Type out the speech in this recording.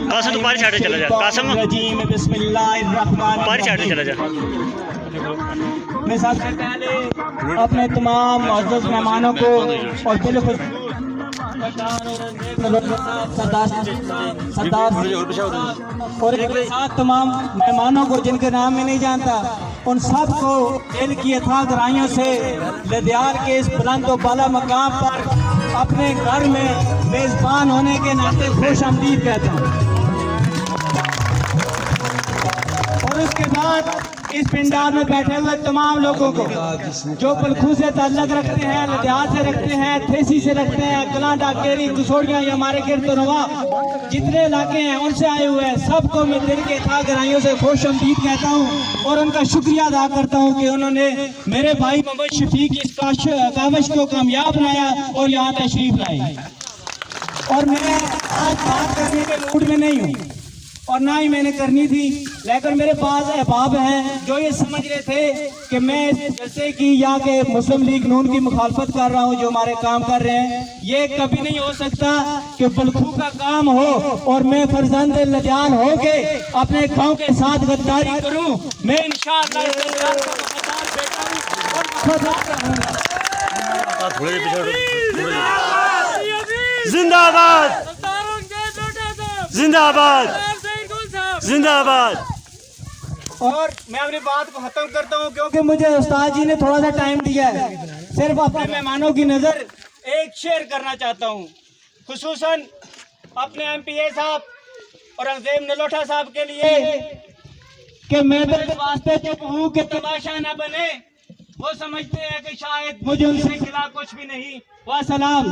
कासम तो पारी साइड चला जा, कासम पारी साइड चला जा। मैं सबसे पहले अपने तमाम मुअज़्ज़ज़ मेहमानों को और सरदार और एक साथ तमाम मेहमानों को जिनके नाम में नहीं जानता, उन सब को दिल की अथाह गहराइयों से लद्यार के इस बुलंद व बाला मकाम पर अपने घर में मेज़बान होने के नाते खुश आमदीद कहता हूँ। और उसके बाद इस पिंडार में बैठे हुए तमाम लोगों को जो पलखू से ताल्लुक रखते हैं, लद्यार से रखते हैं, थेसी से रखते हैं, कलांडा, केरी, कुसोड़ियाँ, या हमारे गिरदोनवा जितने इलाके हैं उनसे आए हुए हैं, सबको मैं दिल के था गहराइयों से खुश आमदीद कहता हूँ और उनका शुक्रिया अदा करता हूँ कि उन्होंने मेरे भाई मोहम्मद शफीक की इस काविश को कामयाब बनाया और यहाँ तशरीफ लाए। और मैं आज बात करने के मूड में नहीं हूँ और ना ही मैंने करनी थी, लेकिन मेरे पास अहबाब हैं जो ये समझ रहे थे कि मैं जैसे कि यहाँ के मुस्लिम लीग नून की मुखालफत कर रहा हूँ, जो हमारे काम कर रहे हैं, ये कभी नहीं हो सकता कि पलखू का काम हो और मैं फर्जंद लजान हो के अपने गाँव के साथ गद्दारी करूँ। मैं इंशाअल्लाह जिंदाबाद जिंदाबाद जिंदाबाद। और मैं अपनी बात को खत्म करता हूँ क्योंकि मुझे उस्ताद जी ने थोड़ा सा टाइम दिया है। सिर्फ अपने मेहमानों की नजर एक शेयर करना चाहता हूँ, खुसूसन अपने MPA साहब और अंजेम नलोटा साहब के लिए कि मैं तो इस वास्ते चुप हूँ कि तमाशा न बने। वो समझते हैं कि शायद मुझे उनसे खिला कुछ भी नहीं। वाह सलाम।